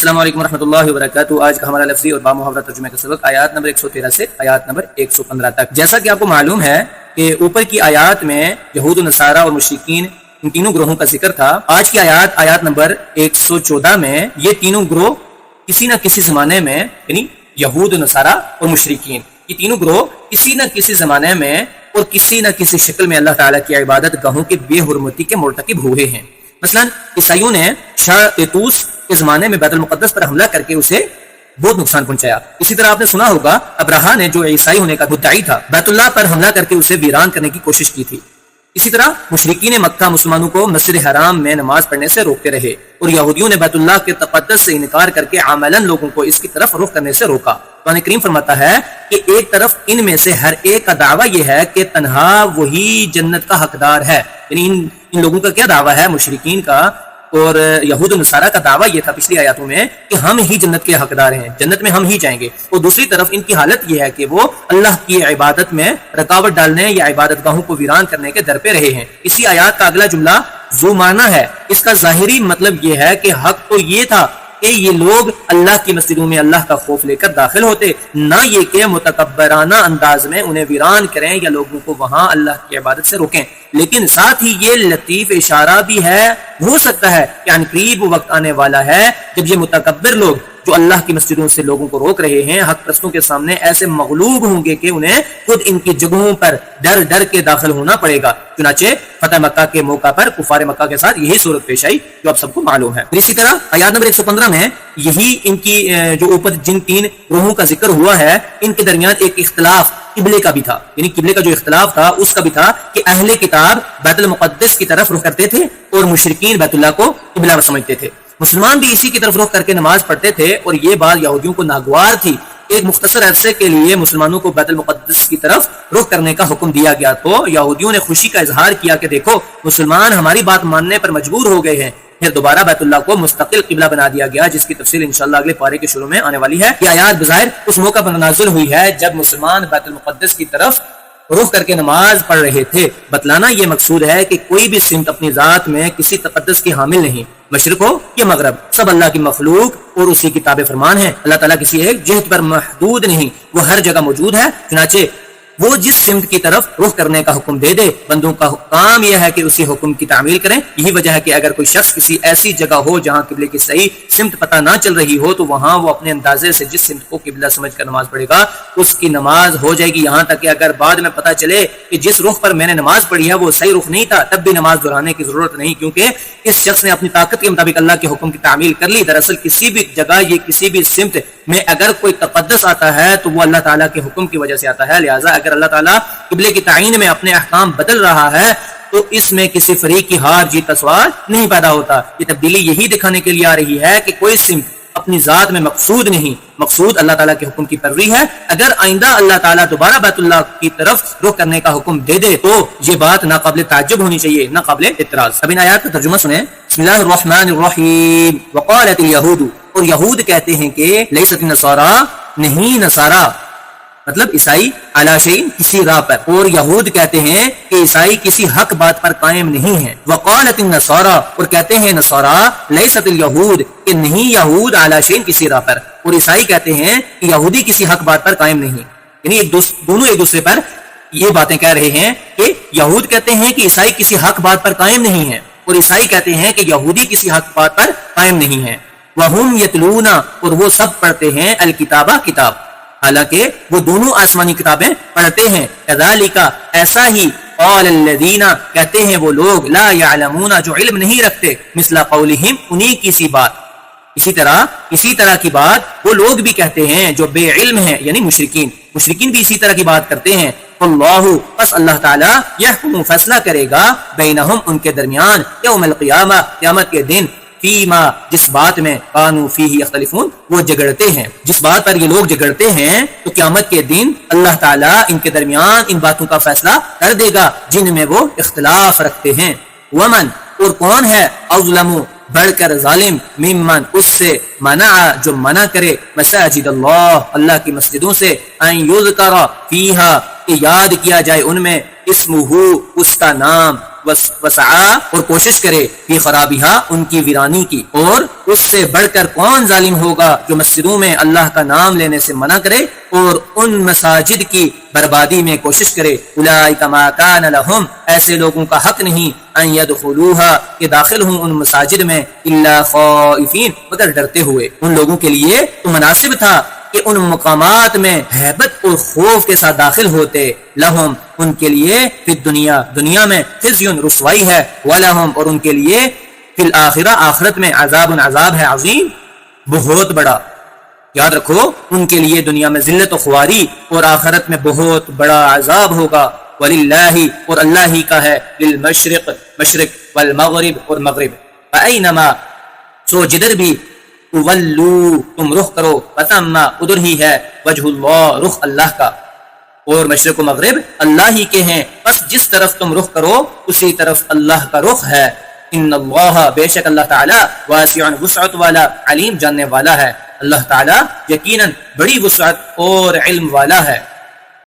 السلام علیکم ورحمۃ اللہ وبرکاتہ۔ آج کا ہمارا لفظی اور بامحاورہ ترجمے کا سبق آیات نمبر 113 سے آیات نمبر 115 تک۔ جیسا کہ آپ کو معلوم ہے کہ اوپر کی آیات میں یہود و نصارہ اور مشرکین ان تینوں گروہوں کا ذکر تھا۔ آج کی آیات نمبر 114 میں یہ تینوں گروہ کسی نہ کسی زمانے میں، یعنی یہود و نصارہ اور مشرکین، یہ تینوں گروہ کسی نہ کسی زمانے میں اور کسی نہ کسی شکل میں اللہ تعالیٰ کی عبادت گاہوں کی بے حرمتی کے مرتکب ہوئے ہیں۔ مثلا عیسائیوں نے شاہ تیتوس کے زمانے میں بیت المقدس پر حملہ کر کے اسے بہت نقصان پہنچایا۔ اسی طرح آپ نے سنا ہوگا ابراہا نے، جو عیسائی ہونے کا مدعی تھا، بیت اللہ پر حملہ کر کے اسے ویران کرنے کی کوشش کی تھی۔ اسی طرح مشرکین مکہ مسلمانوں کو مسجد حرام میں نماز پڑھنے سے روکتے رہے، اور یہودیوں نے بیت اللہ کے تقدس سے انکار کر کے عملاً لوگوں کو اس کی طرف رخ کرنے سے روکا۔ قرآن کریم فرماتا ہے کہ ایک طرف ان میں سے ہر ایک کا دعویٰ یہ ہے کہ تنہا وہی جنت کا حقدار ہے، یعنی ان لوگوں کا کیا دعویٰ ہے؟ مشرکین کا اور یہود و نصارہ کا دعویٰ یہ تھا پچھلی آیاتوں میں کہ ہم ہی جنت کے حقدار ہیں، جنت میں ہم ہی جائیں گے۔ اور دوسری طرف ان کی حالت یہ ہے کہ وہ اللہ کی عبادت میں رکاوٹ ڈالنے یا عبادت گاہوں کو ویران کرنے کے در پہ رہے ہیں۔ اسی آیات کا اگلا جملہ ذو معنی ہے۔ اس کا ظاہری مطلب یہ ہے کہ حق تو یہ تھا کہ یہ لوگ اللہ کی مسجدوں میں اللہ کا خوف لے کر داخل ہوتے، نہ یہ کہ متکبرانہ انداز میں انہیں ویران کریں یا لوگوں کو وہاں اللہ کی عبادت سے روکیں۔ لیکن ساتھ ہی یہ لطیف اشارہ بھی ہے، ہو سکتا ہے کہ ان قریب وقت آنے والا ہے جب یہ متکبر لوگ جو اللہ کی مسجدوں سے لوگوں کو روک رہے ہیں، حق پرستوں کے سامنے ایسے مغلوب ہوں گے کہ انہیں خود ان کی جگہوں پر ڈر ڈر کے داخل ہونا پڑے گا۔ چنانچہ فتح مکہ کے موقع پر کفار مکہ کے ساتھ یہی صورت پیش آئی جو آپ سب کو معلوم ہے۔ اسی طرح آیات نمبر 115 میں یہی ان کی جو اوپر جن تین گروہوں کا ذکر ہوا ہے، ان کے درمیان ایک اختلاف قبلے کا بھی تھا، یعنی قبلے کا جو اختلاف تھا اس کا بھی تھا کہ اہل کتاب بیت المقدس کی طرف رخ کرتے تھے اور مشرکین بیت اللہ کو قبلہ سمجھتے تھے۔ مسلمان بھی اسی کی طرف رخ کر کے نماز پڑھتے تھے، اور یہ بات یہودیوں کو ناگوار تھی۔ ایک مختصر عرصے کے لیے مسلمانوں کو بیت المقدس کی طرف رخ کرنے کا حکم دیا گیا تو یہودیوں نے خوشی کا اظہار کیا کہ دیکھو مسلمان ہماری بات ماننے پر مجبور ہو گئے ہیں۔ پھر دوبارہ بیت اللہ کو مستقل قبلہ بنا دیا گیا، جس کی تفصیل انشاءاللہ اگلے پارے کے شروع میں آنے والی ہے۔ یہ آیات بظاہر اس موقع پر نازل ہوئی ہے جب مسلمان بیت المقدس کی طرف رخ کر کے نماز پڑھ رہے تھے۔ بتلانا یہ مقصود ہے کہ کوئی بھی سمت اپنی ذات میں کسی تقدس کی حامل نہیں، مشرق ہو یا مغرب، سب اللہ کی مخلوق اور اسی کی تابع فرمان ہے۔ اللہ تعالیٰ کسی ایک جہت پر محدود نہیں، وہ ہر جگہ موجود ہے۔ چنانچہ وہ جس سمت کی طرف رخ کرنے کا حکم دے دے، بندوں کا کام یہ ہے کہ اسی حکم کی تعمیل کریں۔ یہی وجہ ہے کہ اگر کوئی شخص کسی ایسی جگہ ہو جہاں قبلے کی صحیح سمت پتہ نہ چل رہی ہو تو وہاں وہ اپنے اندازے سے جس سمت کو قبلہ سمجھ کر نماز پڑھے گا اس کی نماز ہو جائے گی۔ یہاں تک کہ اگر بعد میں پتہ چلے کہ جس رخ پر میں نے نماز پڑھی ہے وہ صحیح رخ نہیں تھا، تب بھی نماز دہرانے کی ضرورت نہیں، کیونکہ اس شخص نے اپنی طاقت کے مطابق اللہ کے حکم کی تعمیل کر لی۔ دراصل کسی بھی جگہ یہ کسی بھی سمت میں اگر کوئی تقدس آتا ہے تو وہ اللہ تعالیٰ کے حکم کی وجہ سے آتا ہے، لہٰذا اگر اللہ تعالیٰ قبلے کی تعین میں اپنے احکام بدل رہا ہے تو اس میں کسی فریق کی ہار جیت کا سوال نہیں پیدا ہوتا۔ یہ تبدیلی یہی دکھانے کے لیے آ رہی ہے کہ کوئی سمت اپنی ذات میں مقصود نہیں، مقصود اللہ تعالیٰ کے حکم کی پیروی ہے۔ اگر آئندہ اللہ تعالیٰ دوبارہ بیت اللہ کی طرف رخ کرنے کا حکم دے دے تو یہ بات ناقابل تعجب ہونی چاہیے، نہ قابل اعتراض۔ اب ان آیات کا ترجمہ سنیں۔ بسم اللہ الرحمن الرحیم۔ وقالت الیہود، اور یہود کہتے ہیں کہ لیست النصارى، نہیں نصارہ مطلب عیسائی، علی شیء کسی راہ پر، اور یہود کہتے ہیں کہ عیسائی کسی حق بات پر قائم نہیں ہے۔ وقالت النصارى، اور کہتے ہیں نصارہ لیست الیہود، کہ نہیں یہود علی شیء کسی راہ پر، اور عیسائی کہتے ہیں کہ یہودی کسی حق بات پر قائم نہیں، یعنی دونوں ایک دوسرے پر یہ باتیں کہہ رہے ہیں کہ یہود کہتے ہیں کہ عیسائی کسی حق بات پر قائم نہیں ہے، اور عیسائی کہتے ہیں کہ یہودی کسی حق بات پر قائم نہیں ہے۔ وَهُمْ يَتْلُونَ، اور وہ سب پڑھتے ہیں الکتابہ کتاب، حالانکہ وہ دونوں آسمانی کتابیں پڑھتے ہیں۔ كَذَلِكَ، ایسا ہی، قَالَ الَّذِينَ، کہتے ہیں وہ لوگ، لَا يَعْلَمُونَ، جو علم نہیں رکھتے، مِثْلَ قَوْلِهِمْ، انہی کی سی بات، اسی طرح کی بات وہ لوگ بھی کہتے ہیں جو بے علم ہیں، یعنی مشرکین بھی اسی طرح کی بات کرتے ہیں۔ اللہ، پس اللہ تعالیٰ یحکم، فیصلہ کرے گا، بینہم، ان کے درمیان، یوم القیامہ، قیامت کے دن، فیما، جس بات میں، کانوا فیہ یختلفون، وہ جگڑتے ہیں، جس بات پر یہ لوگ جگڑتے ہیں، تو قیامت کے دن اللہ تعالیٰ ان کے درمیان ان باتوں کا فیصلہ کر دے گا جن میں وہ اختلاف رکھتے ہیں۔ ومن، اور کون ہے، اظلم، بڑھ کر ظالم، ممن، اس سے، منع، جو منع کرے، مساجد اللہ، اللہ کی مسجدوں سے، ان یذکر فیہا، کہ یاد کیا جائے ان میں، اسمہ، اس کا نام، وسعا اور کوشش کرے فی خرابیہا ان کی ویرانی کی، اور اس سے بڑھ کر کون ظالم ہوگا جو مسجدوں میں اللہ کا نام لینے سے منع کرے اور ان مساجد کی بربادی میں کوشش کرے۔ اولئک ما کان لہم، ایسے لوگوں کا حق نہیں، ان یدخلوہا کہ داخل ہوں ان مساجد میں، الا خائفین مگر ڈرتے ہوئے۔ ان لوگوں کے لیے تو مناسب تھا کہ ان مقامات میں ہیبت اور خوف کے ساتھ داخل ہوتے، لہم ان کے لیے فی الدنیا دنیا میں خزی رسوائی ہے، ولہم اور ان کے لیے فی الآخرہ آخرت میں عذاب عذاب ہے عظیم بہت بڑا۔ یاد رکھو ان کے لیے دنیا میں ذلت و خواری اور آخرت میں بہت بڑا عذاب ہوگا۔ وللہ اور اللہ ہی کا ہے، للمشرق مشرق والمغرب اور مغرب، فأینما سو جدھر بھی ولو تم رخ کرو، فتم ادھر ہی ہے وجہ اللہ رخ اللہ کا، اور مشرق و مغرب اللہ ہی کے ہیں، بس جس طرف تم رخ کرو اسی طرف اللہ کا رخ ہے۔ ان اللہ بے شک اللہ تعالی واسع وسعت والا علیم جاننے والا ہے، اللہ تعالی یقیناً بڑی وسعت اور علم والا ہے۔